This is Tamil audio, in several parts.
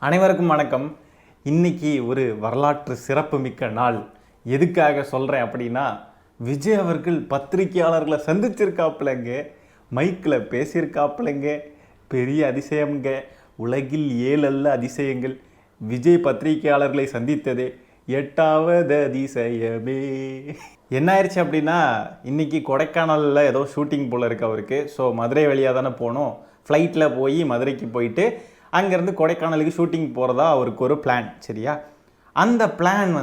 அனைவருக்கும் வணக்கம். இன்னைக்கு ஒரு வரலாற்று சிறப்புமிக்க நாள். எதுக்காக சொல்கிறேன் அப்படின்னா, விஜய் அவர்கள் பத்திரிகையாளர்களை சந்திச்சிருக்காப்புலங்க, மைக்கில் பேசியிருக்காப்புலங்க. பெரிய அதிசயம்ங்க. உலகில் 7 அல்ல அதிசயங்கள். விஜய் பத்திரிகையாளர்களை சந்தித்ததே 8வது அதிசயமே. என்ன ஆயிடுச்சு அப்படின்னா, இன்னைக்கு கொடைக்கானலில் ஏதோ ஷூட்டிங் போல் இருக்கு அவருக்கு. ஸோ மதுரை வழியாக தானே போகணும். ஃப்ளைட்டில் போய் மதுரைக்கு போயிட்டு அங்கேருந்து கொடைக்கானலுக்கு ஷூட்டிங் போகிறதா அவருக்கு ஒரு பிளான். சரியா? அந்த பிளான்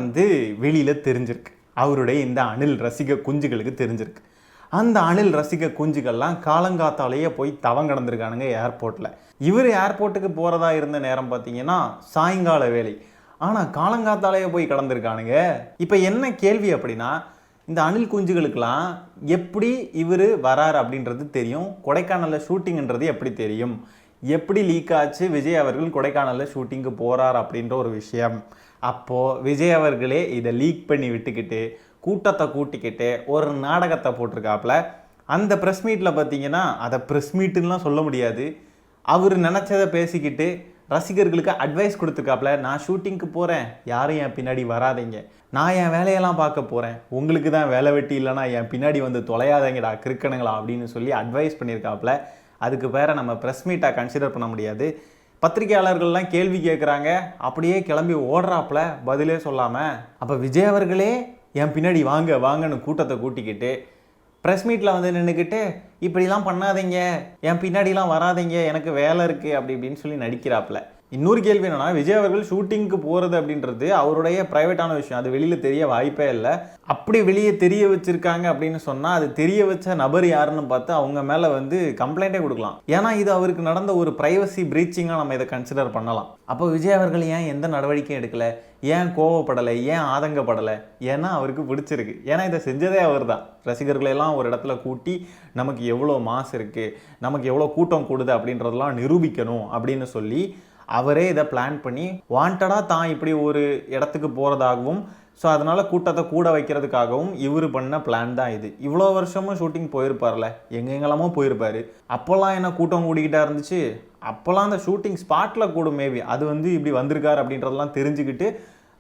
வெளியில் தெரிஞ்சிருக்கு. அவருடைய இந்த அணில் ரசிக குஞ்சுகளுக்கு தெரிஞ்சிருக்கு. அந்த அணில் ரசிக குஞ்சுகள்லாம் காலங்காத்தாலேயே போய் தவங்கடந்திருக்கானுங்க ஏர்போர்ட்டில். இவர் ஏர்போர்ட்டுக்கு போகிறதா இருந்த நேரம் பார்த்தீங்கன்னா சாயங்கால வேலை. ஆனால் காலங்காத்தாலேயே போய் கடந்திருக்கானுங்க. இப்போ என்ன கேள்வி அப்படின்னா, இந்த அணில் குஞ்சுகளுக்கெல்லாம் எப்படி இவர் வரார் அப்படின்றது தெரியும், கொடைக்கானலில் ஷூட்டிங்ன்றது எப்படி தெரியும், எப்படி லீக் ஆச்சு விஜய் அவர்கள் கொடைக்கானலில் ஷூட்டிங்கு போகிறார் அப்படின்ற ஒரு விஷயம். அப்போது விஜய் அவர்களே இதை லீக் பண்ணி விட்டுக்கிட்டு கூட்டத்தை கூட்டிக்கிட்டு ஒரு நாடகத்தை போட்டிருக்காப்புல. அந்த ப்ரெஸ் மீட்டில் பார்த்தீங்கன்னா, அதை ப்ரெஸ் மீட்டுன்னெலாம் சொல்ல முடியாது, அவர் நினச்சதை பேசிக்கிட்டு ரசிகர்களுக்கு அட்வைஸ் கொடுத்துருக்காப்புல. நான் ஷூட்டிங்க்கு போகிறேன், யாரும் என் பின்னாடி வராதிங்க, நான் என் வேலையெல்லாம் பார்க்க போகிறேன், உங்களுக்கு தான் வேலை வெட்டி இல்லைனா என் பின்னாடி தொலையாதீங்கடா கிறுக்கணுங்களா அப்படின்னு சொல்லி அட்வைஸ் பண்ணியிருக்காப்புல. அதுக்கு வேற நம்ம ப்ரெஸ் மீட்டாக கன்சிடர் பண்ண முடியாது. பத்திரிகையாளர்கள்லாம் கேள்வி கேட்குறாங்க, அப்படியே கிளம்பி ஓடுறாப்புல பதிலே சொல்லாமல். அப்போ விஜய் அவர்களே என் பின்னாடி வாங்க வாங்கன்னு கூட்டத்தை கூட்டிக்கிட்டு ப்ரெஸ் மீட்டில் நின்றுக்கிட்டு இப்படிலாம் பண்ணாதீங்க, என் பின்னாடிலாம் வராதிங்க, எனக்கு வேலை இருக்குது அப்படி இப்படின்னு சொல்லி நடிக்கிறாப்புல. இன்னொரு கேள்வி என்னன்னா, விஜய் அவர்கள் ஷூட்டிங்க்கு போகிறது அப்படின்றது அவருடைய ப்ரைவேட்டான விஷயம். அது வெளியில் தெரிய வாய்ப்பே இல்லை. அப்படி வெளியே தெரிய வச்சுருக்காங்க அப்படின்னு சொன்னால், அது தெரிய வச்ச நபர் யாருன்னு பார்த்து அவங்க மேலே கம்ப்ளைண்ட்டே கொடுக்கலாம். ஏன்னா இது அவருக்கு நடந்த ஒரு ப்ரைவசி பிரீச்சிங்காக நம்ம இதை கன்சிடர் பண்ணலாம். அப்போ விஜய் அவர்கள் ஏன் எந்த நடவடிக்கையும் எடுக்கலை, ஏன் கோவப்படலை, ஏன் ஆதங்கப்படலை? ஏன்னா அவருக்கு பிடிச்சிருக்கு. ஏன்னா இதை செஞ்சதே அவர் தான். ரசிகர்களெல்லாம் ஒரு இடத்துல கூட்டி நமக்கு எவ்வளோ மாசு இருக்குது, நமக்கு எவ்வளோ கூட்டம் கூடுது அப்படின்றதெல்லாம் நிரூபிக்கணும் அப்படின்னு சொல்லி அவரே இதை பிளான் பண்ணி வாண்டடாக தான் இப்படி ஒரு இடத்துக்கு போகிறதாகவும், ஸோ அதனால் கூட்டத்தை கூட வைக்கிறதுக்காகவும் இவர் பண்ண பிளான் தான் இது. இவ்வளோ வருஷமும் ஷூட்டிங் போயிருப்பார்ல, எங்கெங்கெல்லாமோ போயிருப்பார். அப்போல்லாம் என்ன கூட்டம் கூடிக்கிட்டா இருந்துச்சு, அப்போல்லாம் அந்த ஷூட்டிங் ஸ்பாட்டில் கூடும் மேபி. அது இப்படி வந்திருக்கார் அப்படின்றதெல்லாம் தெரிஞ்சுக்கிட்டு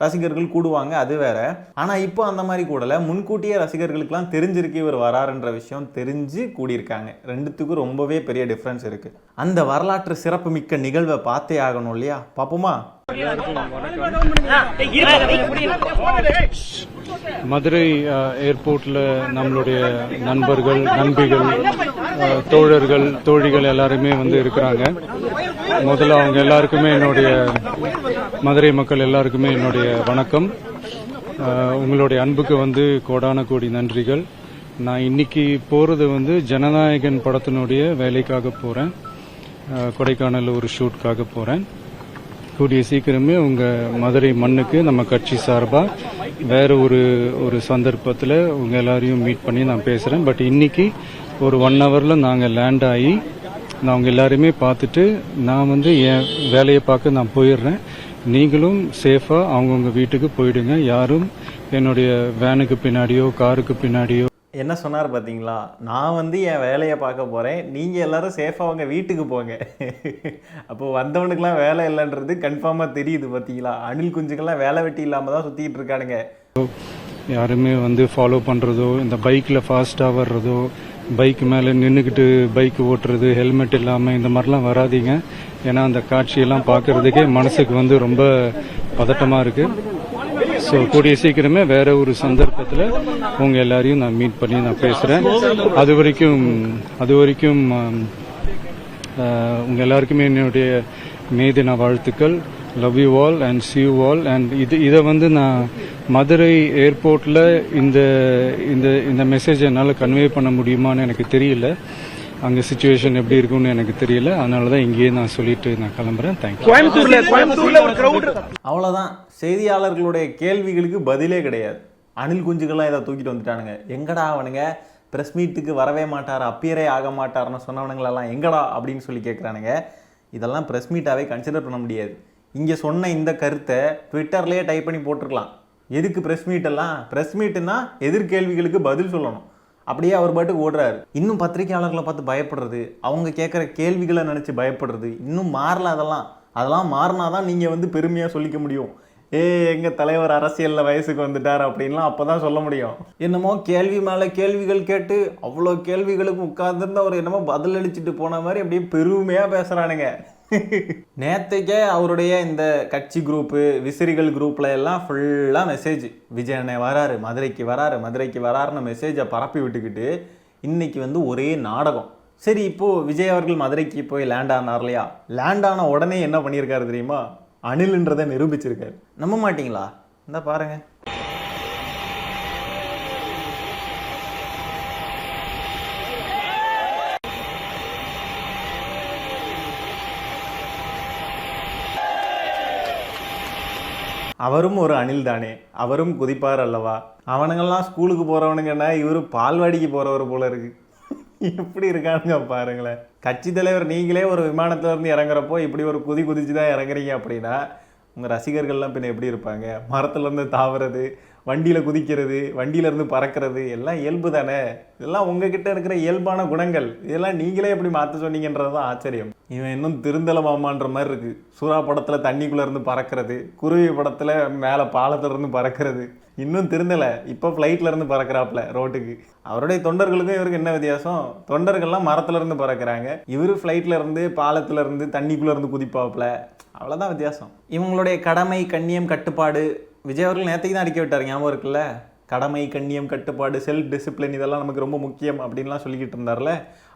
ரசிகர்கள் கூடுவாங்க, அது வேற. ஆனால் இப்போ அந்த மாதிரி கூடலை, முன்கூட்டியே ரசிகர்களுக்கெல்லாம் தெரிஞ்சிருக்கு இவர் வராருன்ற விஷயம் தெரிஞ்சு கூடியிருக்காங்க. ரெண்டுத்துக்கும் ரொம்பவே பெரிய டிஃப்ரென்ஸ் இருக்குது. அந்த வரலாற்று சிறப்பு மிக்க நிகழ்வை பார்த்தே ஆகணும் இல்லையா? பார்ப்போமா? மதுரை ஏர்போர்ட்டில் நம்மளுடைய நண்பர்கள், நண்பிகள், தோழர்கள், தோழிகள் எல்லாருமே இருக்கிறாங்க. முதல்ல அவங்க எல்லாருக்குமே என்னுடைய, மதுரை மக்கள் எல்லாருக்குமே என்னுடைய வணக்கம். உங்களுடைய அன்புக்கு கோடான கோடி நன்றிகள். நான் இன்னைக்கு போகிறது ஜனநாயகன் படத்தினுடைய வேலைக்காக போகிறேன். கொடைக்கானலில் ஒரு ஷூட்காக போகிறேன். கூடிய சீக்கிரமே உங்கள் மதுரை மண்ணுக்கு நம்ம கட்சி சார்பாக வேறு ஒரு சந்தர்ப்பத்தில் உங்கள் எல்லாரையும் மீட் பண்ணி நான் பேசுகிறேன். பட் இன்னைக்கு ஒரு 1 ஹவரில் நாங்கள் லேண்ட் ஆகி நான் அவங்க எல்லாருமே பார்த்துட்டு நான் என் வேலையை பார்க்க நான் போயிடுறேன். நீங்களும் சேஃபாக அவங்கவுங்க வீட்டுக்கு போயிடுங்க. யாரும் என்னுடைய வேனுக்கு பின்னாடியோ காருக்கு பின்னாடியோ. என்ன சொன்னார் பார்த்தீங்களா? நான் என் வேலையை பார்க்க போகிறேன், நீங்கள் எல்லாரும் சேஃபாக அவங்க வீட்டுக்கு போங்க. அப்போது வந்தவனுக்கெலாம் வேலை இல்லைன்றது கன்ஃபார்மாக தெரியுது பார்த்தீங்களா? அணில் குஞ்சுக்கெல்லாம் வேலை வெட்டி இல்லாமல் தான் சுற்றிக்கிட்டு இருக்கானுங்க. யாருமே ஃபாலோ பண்ணுறதோ, இந்த பைக்கில் ஃபாஸ்ட்டாக வர்றதோ, பைக் மேலே நின்றுக்கிட்டு பைக் ஓட்டுறது, ஹெல்மெட் இல்லாமல் இந்த மாதிரிலாம் வராதிங்க. ஏன்னா அந்த காட்சியெல்லாம் பார்க்குறதுக்கே மனசுக்கு ரொம்ப பதட்டமாக இருக்குது. ஸோ கூடிய சீக்கிரமே வேற ஒரு சந்தர்ப்பத்தில் உங்கள் எல்லாரையும் நான் மீட் பண்ணி நான் பேசுகிறேன். அது வரைக்கும் உங்கள் எல்லாருக்குமே என்னுடைய மே தின வாழ்த்துக்கள். Love you all and see you all. And இதை நான் மதுரை ஏர்போர்ட்டில் இந்த மெசேஜை என்னால் கன்வே பண்ண முடியுமான்னு எனக்கு தெரியல. அங்கே சிச்சுவேஷன் எப்படி இருக்கும்னு எனக்கு தெரியல. அதனால தான் இங்கேயே நான் சொல்லிட்டு நான் கிளம்புறேன். தேங்க்யூ. அவ்வளோதான். செய்தியாளர்களுடைய கேள்விகளுக்கு பதிலே கிடையாது. அணில் குஞ்சுகள்லாம் இதை தூக்கிட்டு வந்துட்டானுங்க. எங்கடா அவனுங்க ப்ரெஸ் மீட்டுக்கு வரவே மாட்டார், அப்பியரே ஆக மாட்டார்னு சொன்னவனுங்களெல்லாம் எங்கடா அப்படின்னு சொல்லி கேட்குறானுங்க. இதெல்லாம் ப்ரெஸ் மீட்டாகவே கன்சிடர் பண்ண முடியாது. இங்கே சொன்ன இந்த கருத்தை ட்விட்டர்லேயே டைப் பண்ணி போட்டிருக்கலாம். எதுக்கு ப்ரெஸ் மீட்டெல்லாம்? ப்ரெஸ் மீட்டுன்னா எதிர்கேள்விகளுக்கு பதில் சொல்லணும். அப்படியே அவர் பாட்டுக்கு ஓடுறாரு. இன்னும் பத்திரிகையாளர்களை பார்த்து பயப்படுறது, அவங்க கேட்குற கேள்விகளை நினச்சி பயப்படுறது இன்னும் மாறல. அதெல்லாம் அதெல்லாம் மாறினாதான் நீங்கள் வந்து பெருமையாக சொல்லிக்க முடியும். எங்கள் தலைவர் அரசியலில் வயசுக்கு வந்துட்டார் அப்படின்லாம் அப்போ தான் சொல்ல முடியும். என்னமோ கேள்வி மேலே கேள்விகள் கேட்டு அவ்வளோ கேள்விகளுக்கு உட்கார்ந்துருந்து அவர் என்னமோ பதில் அளிச்சுட்டு போன மாதிரி அப்படியே பெருமையாக பேசுகிறானுங்க. நேற்றுக்கே அவருடைய இந்த கட்சி குரூப்பு விசிறிகள் குரூப்பில் எல்லாம் ஃபுல்லாக மெசேஜ், விஜய் அண்ணே வராரு, மதுரைக்கு வராருன்னு மெசேஜை பரப்பி விட்டுக்கிட்டு இன்னைக்கு வந்து ஒரே நாடகம். சரி, இப்போது விஜய் அவர்கள் மதுரைக்கு போய் லேண்ட் ஆனார் இல்லையா? லேண்ட் ஆன உடனே என்ன பண்ணியிருக்காரு தெரியுமா? அணில்ன்றதை நிரூபிச்சிருக்காரு. நம்ப மாட்டீங்களா? இந்த பாருங்க. அவரும் ஒரு அணில் தானே, அவரும் குதிப்பார் அல்லவா? அவனுங்கெல்லாம் ஸ்கூலுக்கு போகிறவனுங்கன்னா இவர் பால்வாடிக்கு போகிறவர் போல இருக்கு. எப்படி இருக்கானுங்க பாருங்களேன். கட்சி தலைவர் நீங்களே ஒரு விமானத்துல இருந்து இறங்குறப்போ இப்படி ஒரு குதிச்சு தான் இறங்குறீங்க அப்படின்னா உங்கள் ரசிகர்கள்லாம் பின்ன எப்படி இருப்பாங்க? மரத்துலேருந்து தாவுறது, வண்டியில் குதிக்கிறது, வண்டியிலேருந்து பறக்கிறது எல்லாம் இயல்பு தானே. இதெல்லாம் உங்ககிட்ட இருக்கிற இயல்பான குணங்கள். இதெல்லாம் நீங்களே எப்படி மாற்ற சொன்னீங்கன்றது தான் ஆச்சரியம். இவன் இன்னும் திருந்தலமாமான்ற மாதிரி இருக்கு. சூறா படத்தில் தண்ணிக்குள்ளேருந்து பறக்கிறது, குருவி படத்தில் மேலே பாலத்திலேருந்து பறக்கிறது, இன்னும் திருந்தலை. இப்போ ஃப்ளைட்லேருந்து பறக்கிறாப்புல ரோட்டுக்கு. அவருடைய தொண்டர்களுக்கும் இவருக்கு என்ன வித்தியாசம்? தொண்டர்கள்லாம் மரத்துலேருந்து பறக்கிறாங்க, இவர் ஃப்ளைட்லேருந்து பாலத்திலேருந்து தண்ணிக்குள்ளேருந்து குதிப்பாப்புல. அவ்வளோதான் வித்தியாசம். இவங்களுடைய கடமை கண்ணியம் கட்டுப்பாடு விஜய் அவர்கள் நேற்றுக்கு தான் அடிக்க விட்டார், ஞாபகம் இருக்குல்ல? கடமை கண்ணியம் கட்டுப்பாடு செல்ஃப் டிசிப்ளின் இதெல்லாம் நமக்கு ரொம்ப முக்கியம் அப்படின்லாம் சொல்லிக்கிட்டு இருந்தார்ல.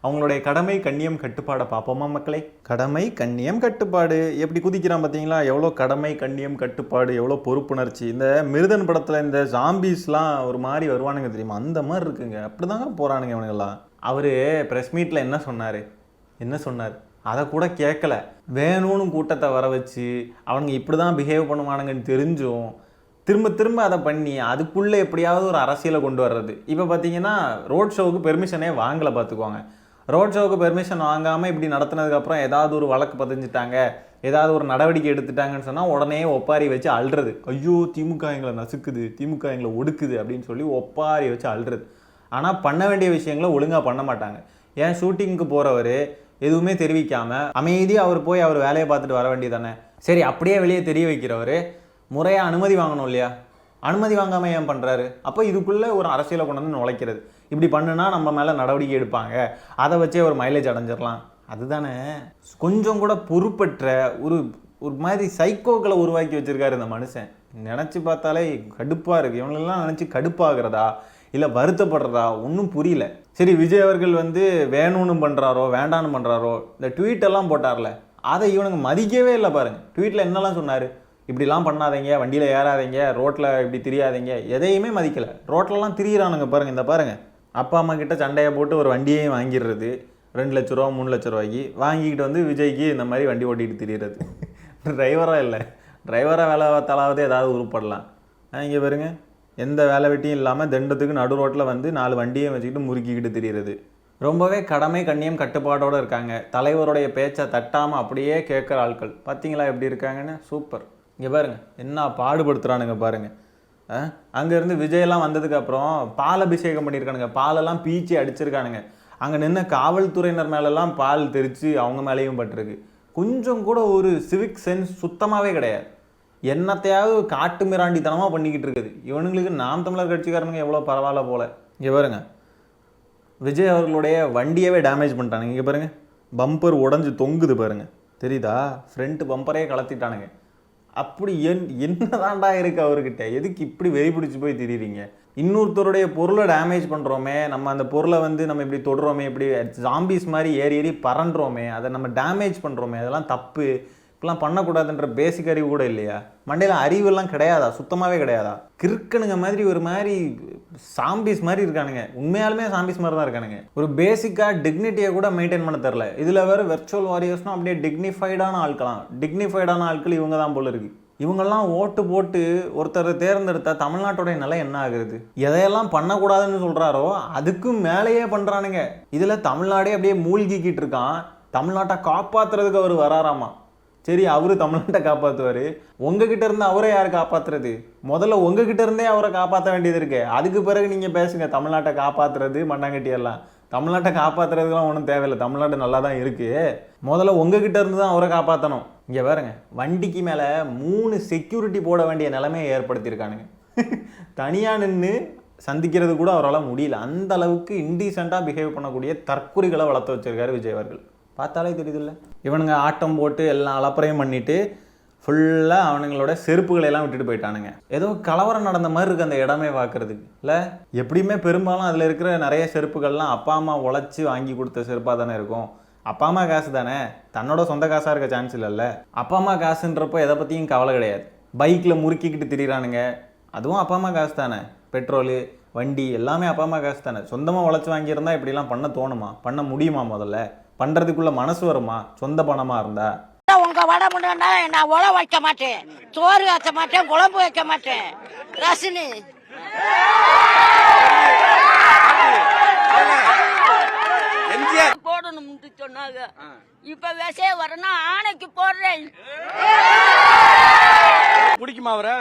அவங்களுடைய கடமை கண்ணியம் கட்டுப்பாடை பார்ப்போமா மக்களே? கடமை கண்ணியம் கட்டுப்பாடு எப்படி குதிக்கிறான் பார்த்தீங்களா? எவ்வளோ கடமை கண்ணியம் கட்டுப்பாடு, எவ்வளோ பொறுப்புணர்ச்சி. இந்த மிருதன் படத்தில் இந்த ஜாம்பீஸ்லாம் ஒரு மாதிரி வருவானுங்க தெரியுமா? அந்த மாதிரி இருக்குங்க. அப்படி தாங்க போகிறானுங்க இவனுங்கெல்லாம். அவர் ப்ரெஸ் மீட்டில் என்ன சொன்னார் அதை கூட கேட்கல. வேணும்னு கூட்டத்தை வர வச்சு அவனுங்க இப்படி தான் பிஹேவ் பண்ணுவானுங்கன்னு தெரிஞ்சும் திரும்ப அதை பண்ணி அதுக்குள்ளே எப்படியாவது ஒரு அரசியலை கொண்டு வர்றது. இப்போ பார்த்தீங்கன்னா ரோட் ஷோவுக்கு பெர்மிஷனே வாங்கலை, பார்த்துக்குவாங்க. ரோட் ஷோவுக்கு பெர்மிஷன் வாங்காமல் இப்படி நடத்துனதுக்கப்புறம் ஏதாவது ஒரு வழக்கு பதிஞ்சிட்டாங்க, ஏதாவது ஒரு நடவடிக்கை எடுத்துட்டாங்கன்னு சொன்னால் உடனே ஒப்பாரி வச்சு அழுறது. ஐயோ திமுக எங்களை நசுக்குது, திமுக எங்களை ஒடுக்குது அப்படின்னு சொல்லி ஒப்பாரி வச்சு அழுறது. ஆனால் பண்ண வேண்டிய விஷயங்களை ஒழுங்காக பண்ண மாட்டாங்க. ஏன் ஷூட்டிங்க்கு போகிறவர் எதுவுமே தெரிவிக்காமல் அமைதியாக அவர் போய் அவர் வேலையை பார்த்துட்டு வர வேண்டியதானே? சரி, அப்படியே வெளியே தெரிய வைக்கிறவர் முறையாக அனுமதி வாங்கணும் இல்லையா? அனுமதி வாங்காமல் ஏன் பண்ணுறாரு? அப்போ இதுக்குள்ளே ஒரு அரசியலை கொண்டு வந்து நுழைக்கிறது. இப்படி பண்ணுனா நம்ம மேலே நடவடிக்கை எடுப்பாங்க, அதை வச்சே ஒரு மைலேஜ் அடைஞ்சிடலாம். அதுதானே. கொஞ்சம் கூட பொறுப்பற்ற ஒரு மாதிரி சைக்கோக்களை உருவாக்கி வச்சுருக்காரு இந்த மனுஷன். நினச்சி பார்த்தாலே கடுப்பாக இருக்குது. இவங்களெல்லாம் நினச்சி கடுப்பாகிறதா இல்லை வருத்தப்படுறதா ஒன்றும் புரியல. சரி, விஜய் அவர்கள் வந்து வேணும்னு பண்ணுறாரோ வேண்டான்னு பண்ணுறாரோ இந்த ட்வீட்டெல்லாம் போட்டார்ல, அதை இவனுங்க மதிக்கவே இல்லை பாருங்கள். ட்வீட்டில் என்னெல்லாம் சொன்னார்? இப்படிலாம் பண்ணாதீங்க, வண்டியில் ஏறாதீங்க, ரோட்டில் இப்படி திரியாதீங்க, எதையுமே மதிக்கலை. ரோட்லலாம் திரியிறானுங்க பாருங்கள். இந்த பாருங்கள், அப்பா அம்மா கிட்ட சண்டையை போட்டு ஒரு வண்டியையும் வாங்கிடுறது 2 லட்ச ரூபா 3 லட்ச ரூபாய்க்கு வாங்கிக்கிட்டு வந்து விஜய்க்கு இந்த மாதிரி வண்டி ஓட்டிகிட்டு திரியிறது. டிரைவராக இல்லை, டிரைவராக வேலை பார்த்தாலாவது ஏதாவது உருப்படலாம். இங்கே பாருங்க, எந்த வேலை வெட்டியும் இல்லாமல் தண்டத்துக்கு நடு ரோட்டில் வந்து 4 வண்டியை வச்சுக்கிட்டு முறுக்கிக்கிட்டு திரியிறது. ரொம்பவே கடமை கண்ணியம் கட்டுப்பாடோடு இருக்காங்க. தலைவருடைய பேச்சை தட்டாமல் அப்படியே கேட்குற ஆட்கள் பார்த்தீங்களா எப்படி இருக்காங்கன்னு? சூப்பர். இங்கே பாருங்கள் என்ன பாடுபடுத்துகிறானுங்க பாருங்கள். அங்கேருந்து விஜயெல்லாம் வந்ததுக்கப்புறம் பால் அபிஷேகம் பண்ணியிருக்கானுங்க, பாலெல்லாம் பீச்சி அடிச்சிருக்கானுங்க. அங்கே நின்று காவல்துறையினர் மேலெல்லாம் பால் தெரித்து அவங்க மேலேயும் பட்டிருக்கு. கொஞ்சம் கூட ஒரு சிவிக் சென்ஸ் சுத்தமாகவே கிடையாது. என்னத்தையாவது காட்டு மிராண்டித்தனமாக பண்ணிக்கிட்டு இருக்குது. இவனுங்களுக்கு நாம் தமிழர் கட்சிக்காரனுங்க எவ்வளோ பரவாயில்ல போல். இங்கே பாருங்க, விஜய் அவர்களுடைய வண்டியவே டேமேஜ் பண்ணிட்டானுங்க. இங்கே பாருங்கள், பம்பர் உடஞ்சி தொங்குது பாருங்கள், தெரியுதா? ஃப்ரண்ட் பம்பரே கலத்திட்டானுங்க. அப்படி என்னதான்டா இருக்குது அவர்கிட்ட? எதுக்கு இப்படி வெறி பிடிச்சி போய் திரியிறீங்க? இன்னொருத்தருடைய பொருளை டேமேஜ் பண்ணுறோமே, நம்ம அந்த பொருளை வந்து நம்ம இப்படி தொடுறோமே, இப்படி ஜாம்பீஸ் மாதிரி ஏறி பறன்றோமே, அதை நம்ம டேமேஜ் பண்ணுறோமே, அதெல்லாம் தப்பு. இப்பெல்லாம் பண்ணக்கூடாதுன்ற பேசிக் அறிவு கூட இல்லையா? மண்டையில் அறிவெல்லாம் கிடையாதா? சுத்தமாகவே கிடையாதா? கிறுக்கனுங்க மாதிரி ஒரு மாதிரி சாம்பிஸ் மாதிரி இருக்கானுங்க. உண்மையாலுமே சாம்பிஸ் மாதிரி தான் இருக்கானுங்க. ஒரு பேசிக்காக டிக்னிட்டியை கூட மெயின்டைன் பண்ண தெரில. இதில் வேறு வெர்ச்சுவல் வாரியர்ஸ்னால் அப்படியே டிக்னிஃபைடான ஆட்கள் இவங்க தான் போல இருக்குது. இவங்கெல்லாம் ஓட்டு போட்டு ஒருத்தரை தேர்ந்தெடுத்தா தமிழ்நாட்டுடைய நிலை என்ன ஆகுறது? எதையெல்லாம் பண்ணக்கூடாதுன்னு சொல்கிறாரோ அதுக்கும் மேலேயே பண்ணுறானுங்க. இதில் தமிழ்நாடே அப்படியே மூழ்கிக்கிட்டு இருக்கான். தமிழ்நாட்டை காப்பாற்றுறதுக்கு அவர் வராராமா. சரி, அவரு தமிழ்நாட்டை காப்பாற்றுவார். உங்ககிட்ட இருந்து அவரை யார் காப்பாற்றுறது? முதல்ல உங்ககிட்ட இருந்தே அவரை காப்பாற்ற வேண்டியது இருக்கு. அதுக்கு பிறகு நீங்கள் பேசுங்க தமிழ்நாட்டை காப்பாற்றுறது மண்ணாங்கட்டியெல்லாம். தமிழ்நாட்டை காப்பாற்றுறதுக்கெல்லாம் ஒன்றும் தேவையில்லை, தமிழ்நாடு நல்லா தான் இருக்குது. முதல்ல உங்ககிட்ட இருந்து தான் அவரை காப்பாற்றணும். இங்கே பாருங்க, வண்டிக்கு மேலே 3 செக்யூரிட்டி போட வேண்டிய நிலைமையை ஏற்படுத்தியிருக்கானுங்க. தனியாக நின்று சந்திக்கிறது கூட அவரால் முடியல. அந்த அளவுக்கு இன்டீசெண்டாக பிஹேவ் பண்ணக்கூடிய தற்குறிகளை வளர்த்து வச்சிருக்காரு விஜய் அவர்கள். பார்த்தாலே தெரியுதுல்ல. இவனுங்க ஆட்டம் போட்டு எல்லாம் அலப்பறையும் பண்ணிட்டு ஃபுல்லாக அவனுங்களோட செருப்புகளை எல்லாம் விட்டுட்டு போயிட்டானுங்க. ஏதோ கலவரம் நடந்த மாதிரி இருக்குது அந்த இடமே பார்க்குறதுக்கு இல்லை. எப்படியுமே பெரும்பாலும் அதில் இருக்கிற நிறைய செருப்புகள்லாம் அப்பா அம்மா உழைச்சி வாங்கி கொடுத்த செருப்பாக தானே இருக்கும். அப்பா அம்மா காசு தானே, தன்னோட சொந்த காசாக இருக்க சான்ஸ் இல்லைல்ல. அப்பா அம்மா காசுன்றப்போ எதை பற்றியும் கவலை கிடையாது. பைக்கில் முறுக்கிக்கிட்டு திரியிறானுங்க, அதுவும் அப்பா அம்மா காசு தானே. பெட்ரோலு வண்டி எல்லாமே அப்பா அம்மா காசு தானே. சொந்தமாக உழைச்சி வாங்கியிருந்தா இப்படிலாம் பண்ண தோணுமா? பண்ண முடியுமா? முதல்ல பண்ணுறதுக்குள்ள மனசு வருமா சொந்த பணமாக இருந்தா? உங்க வடை முன்னா நான் உழ வைக்க மாட்டேன், சோறு வைக்க மாட்டேன், குழம்பு வைக்க மாட்டேன். ரசினி போடணும்னு சொன்னாங்க. இப்ப விசைய வரணும் ஆணைக்கு போடுறேன். பிடிக்குமா அவரை?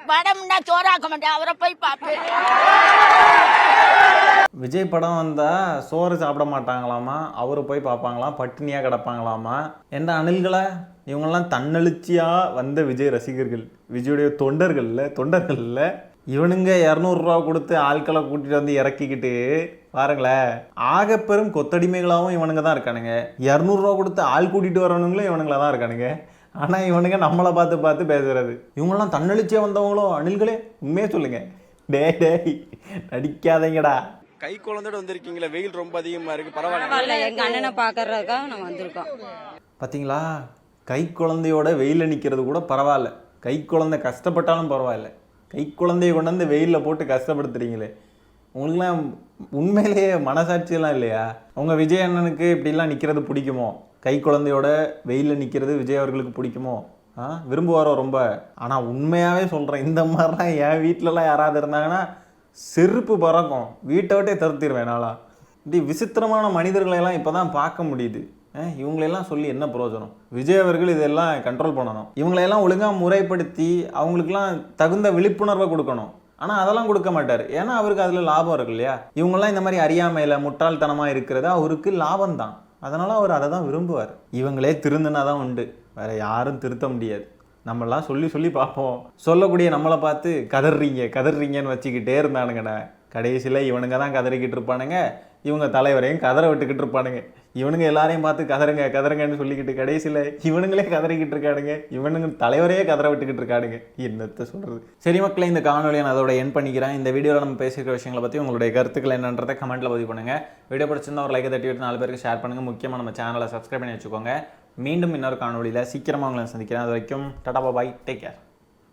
வடை முன்னா சோறாக்க மாட்டேன், அவரை போய் பார்ப்பேன். விஜய் படம் வந்தால் சோறு சாப்பிட மாட்டாங்களாமா, அவரை போய் பார்ப்பாங்களாம், பட்டினியாக கிடப்பாங்களாமா. என்ற அணில்களை இவங்கெல்லாம் தன்னெழுச்சியாக வந்த விஜய் ரசிகர்கள், விஜயுடைய தொண்டர்கள் இல்லை. இவனுங்க 200 ரூபா கொடுத்து ஆட்களை கூட்டிகிட்டு வந்து இறக்கிக்கிட்டு பாருங்களேன், ஆகப்பெரும் கொத்தடிமைகளாகவும் இவனுங்க தான் இருக்கானுங்க. 200 ரூபா கொடுத்து ஆள் கூட்டிகிட்டு வரவனுங்களும் இவனுங்களா தான் இருக்கானுங்க. ஆனால் இவனுங்க நம்மளை பார்த்து பேசுறது. இவங்கெல்லாம் தன்னெழுச்சியாக வந்தவங்களும் அணில்களே உண்மையே சொல்லுங்க. டேய் நடிக்காதீங்கடா. கை குழந்தையோட வந்திருக்கீங்களா? வெயில் ரொம்ப அதிகமா இருக்கு. பரவாயில்ல, எங்க அண்ணனை பாக்குறதுக்காக நம்ம வந்திருக்கோம். பார்த்தீங்களா, கை குழந்தையோட வெயிலில் நிற்கிறது கூட பரவாயில்ல, கை குழந்தை கஷ்டப்பட்டாலும் பரவாயில்ல. கை குழந்தைய கொண்டு வந்து வெயிலில் போட்டு கஷ்டப்படுத்துறீங்களே, உங்களுக்குலாம் உண்மையிலேயே மனசாட்சியெல்லாம் இல்லையா? உங்கள் விஜய் அண்ணனுக்கு இப்படிலாம் நிற்கிறது பிடிக்குமோ? கை குழந்தையோட வெயிலில் நிற்கிறது விஜய் அவர்களுக்கு பிடிக்குமோ? விரும்புவாரோ ரொம்ப? ஆனால் உண்மையாகவே சொல்கிறேன், இந்த மாதிரிலாம் என் வீட்டிலலாம் யாராவது இருந்தாங்கன்னா செருப்பு பறக்கும், வீட்டை விட்டே தருத்திடுவேன். நாளா இப்படி விசித்திரமான மனிதர்களெல்லாம் இப்போ தான் பார்க்க முடியுது. இவங்களெல்லாம் சொல்லி என்ன பிரயோஜனம்? விஜய் அவர்கள் இதெல்லாம் கண்ட்ரோல் பண்ணணும். இவங்களையெல்லாம் ஒழுங்காக முறைப்படுத்தி அவங்களுக்குலாம் தகுந்த விழிப்புணர்வை கொடுக்கணும். ஆனால் அதெல்லாம் கொடுக்க மாட்டார். ஏன்னா அவருக்கு அதில் லாபம் இருக்கு இல்லையா? இவங்கெல்லாம் இந்த மாதிரி அறியாமையில் முட்டாள்தனமாக இருக்கிறது அவருக்கு லாபம் தான். அதனால் அவர் அதை தான் விரும்புவார். இவங்களே திருந்தினா தான் உண்டு, வேறு யாரும் திருத்த முடியாது. நம்மளாம் சொல்லி பார்ப்போம், சொல்லக்கூடிய நம்மளை பார்த்து கதறீங்கன்னு வச்சுக்கிட்டே இருந்தானுங்கண்ணே. கடைசியில் இவனுங்க தான் கதறிக்கிட்டு இருப்பானுங்க, இவங்க தலைவரையும் கதற விட்டுக்கிட்டு இருப்பானுங்க. இவனுங்க எல்லாரையும் பார்த்து கதறுங்கன்னு சொல்லிக்கிட்டு கடைசியில் இவனுங்களே கதறிக்கிட்டு இருக்கானுங்க, இவனுங்க தலைவரையே கதற விட்டுக்கிட்டு இருக்கானுங்க. என்னத்தை சொல்கிறது? சரி மக்களே, இந்த காணொலியை நான் அதோட என் பண்ணிக்கிறேன். இந்த வீடியோவில் நம்ம பேசியிருக்கிற விஷயங்களை பற்றி உங்களுடைய கருத்துக்கள் என்னன்றதை கமெண்ட்டில் பதிவு பண்ணுங்கள். வீடியோ பிடிச்சிருந்தா ஒரு லைக்கை தட்டி விட்டு 4 பேருக்கு ஷேர் பண்ணுங்கள். முக்கியமாக நம்ம சேனலை சப்ஸ்கிரைப் பண்ணி வச்சுக்கோங்க. மீண்டும் இன்னொரு காணொலியில் சீக்கிரமாக உங்களை சந்திக்கிறேன். அது வரைக்கும் டாடா பாய், டேக் கேர்.